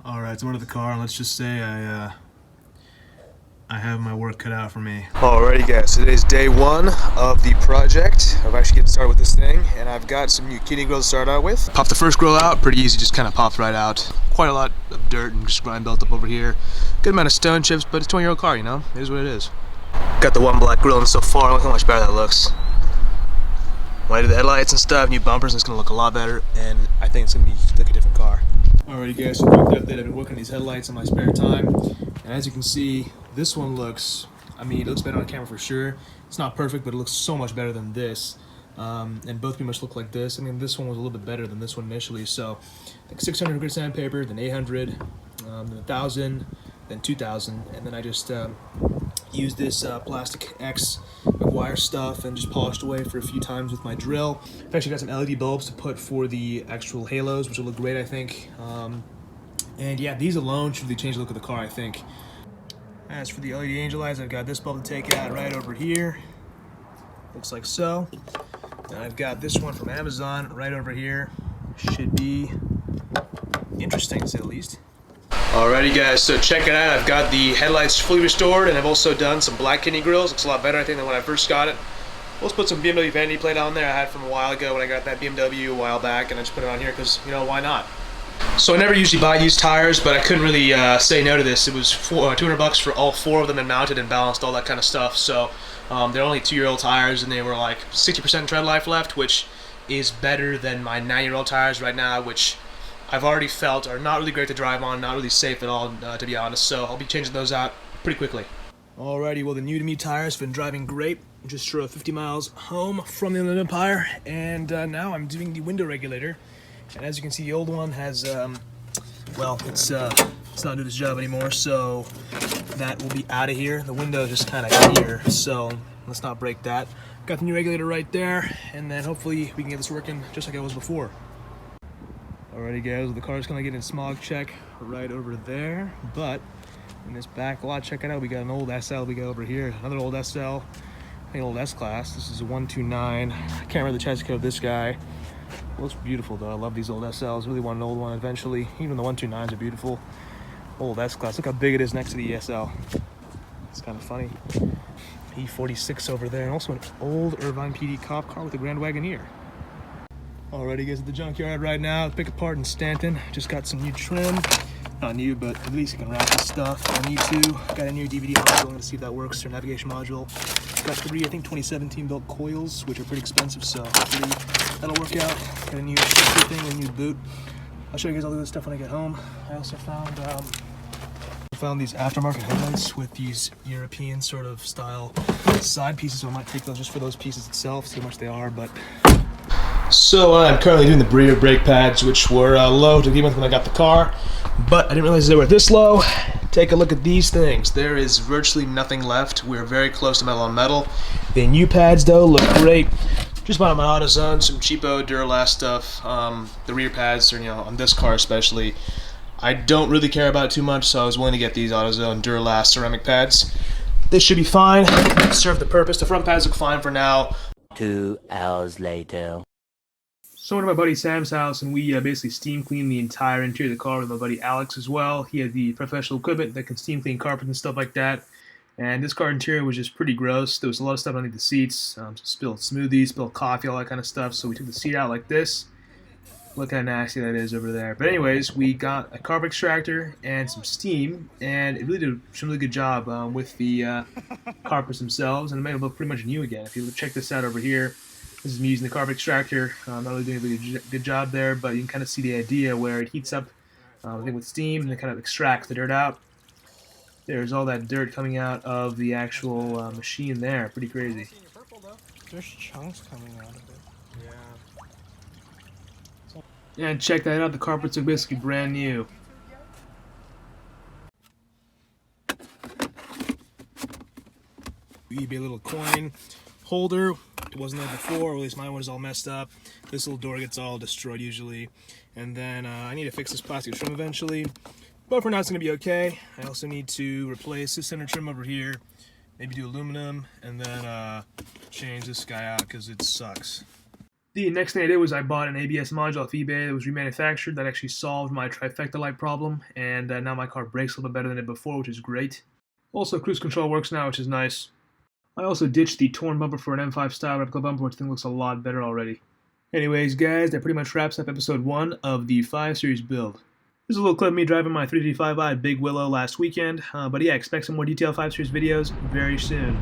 Alright, so I'm out of the car, and let's just say I have my work cut out for me. Alrighty guys, so today's day one of the project. I've actually getting started with this thing, and I've got some new kidney grills to start out with. Popped the first grill out, pretty easy, just kind of popped right out. Quite a lot of dirt and just grime built up over here. Good amount of stone chips, but it's a 20-year-old car, you know? It is what it is. Got the one black grill in so far, look how much better that looks. When I do the headlights and stuff, new bumpers, it's gonna look a lot better, and I think it's gonna be like a different car. Alrighty guys, so quick update. I've been working on these headlights in my spare time, and as you can see, this one looks, it looks better on camera for sure. It's not perfect, but it looks so much better than this. And both pretty much look like this. This one was a little bit better than this one initially. So, like 600 grit sandpaper, then 800, then 1,000, then 2,000, and then I just used this plastic X wire stuff and just polished away for a few times with my drill. I've actually got some LED bulbs to put for the actual halos, which will look great, I think. And yeah, these alone should really change the look of the car, I think. As for the LED angel eyes, I've got this bulb to take out right over here. Looks like so. And I've got this one from Amazon right over here. Should be interesting to say the least. Alrighty guys, so check it out. I've got the headlights fully restored, and I've also done some black kidney grills. Looks a lot better, I think, than when I first got it. Let's put some BMW vanity plate on there I had from a while ago when I got that BMW a while back, and I just put it on here because, you know, why not? So I never usually buy used tires, but I couldn't really say no to this. It was $200 for all four of them, and mounted and balanced, all that kind of stuff. So they're only 2-year-old tires, and they were like 60% tread life left, which is better than my 9-year-old tires right now, which I've already felt are not really great to drive on, not really safe at all, to be honest. So I'll be changing those out pretty quickly. Alrighty, well, the new to me tires have been driving great. Just drove 50 miles home from the Inland Empire, and now I'm doing the window regulator. And as you can see, the old one has, well, it's not doing its job anymore, so that will be out of here. The window is just kind of here, so let's not break that. Got the new regulator right there, and then hopefully we can get this working just like it was before. Alrighty guys, the car's gonna get a smog check right over there, but in this back lot, check it out, we got an old SL we got over here, another old SL, I think old S-Class. This is a 129. I can't remember the chassis code of this guy. It looks beautiful though. I love these old SLs. Really want an old one eventually. Even the 129s are beautiful. Old S-Class. Look how big it is next to the SL. It's kind of funny. E46 over there, and also an old Irvine PD cop car with a Grand Wagoneer. Alrighty guys, at the junkyard right now. Pick apart in Stanton. Just got some new trim. Not new, but at least you can wrap this stuff if I need to. Got a new DVD module. I'm gonna see if that works. Or navigation module. Got 3, I think 2017 built coils, which are pretty expensive, so hopefully that'll work out. Got a new shifter thing, a new boot. I'll show you guys all this stuff when I get home. I also found these aftermarket headlights with these European sort of style side pieces, so I might take those just for those pieces itself, see how much they are. But so I'm currently doing the rear brake pads, which were low to begin with when I got the car, but I didn't realize they were this low. Take a look at these things. There is virtually nothing left. We're very close to metal on metal. The new pads though look great. Just bought them on AutoZone, some cheapo Duralast stuff. The rear pads are, on this car especially, I don't really care about it too much, so I was willing to get these AutoZone Duralast ceramic pads. This should be fine. Serve the purpose. The front pads look fine for now. 2 hours later. So I went to my buddy Sam's house, and we basically steam cleaned the entire interior of the car with my buddy Alex as well. He had the professional equipment that can steam clean carpets and stuff like that. And this car interior was just pretty gross. There was a lot of stuff underneath the seats. Spilled smoothies, spilled coffee, all that kind of stuff. So we took the seat out like this. Look how nasty that is over there. But anyways, we got a carpet extractor and some steam, and it really did a really good job with the carpets themselves, and it made them look pretty much new again. If you check this out over here, this is me using the carpet extractor. Not really doing a really good job there, but you can kind of see the idea where it heats up with steam and then kind of extracts the dirt out. There's all that dirt coming out of the actual machine there. Pretty crazy. There's chunks coming out of it. Yeah, and check that out. The carpets are basically brand new. eBay little coin holder. It wasn't there before, or at least mine was all messed up. This little door gets all destroyed usually. And then I need to fix this plastic trim eventually. But for now it's going to be okay. I also need to replace this center trim over here. Maybe do aluminum, and then change this guy out because it sucks. The next thing I did was I bought an ABS module off eBay that was remanufactured that actually solved my trifecta light problem, and now my car brakes a little bit better than it before, which is great. Also, cruise control works now, which is nice. I also ditched the torn bumper for an M5 style replica bumper, which I think looks a lot better already. Anyways, guys, that pretty much wraps up episode 1 of the 5 Series build. This is a little clip of me driving my 335i at Big Willow last weekend, but yeah, expect some more detailed 5 Series videos very soon.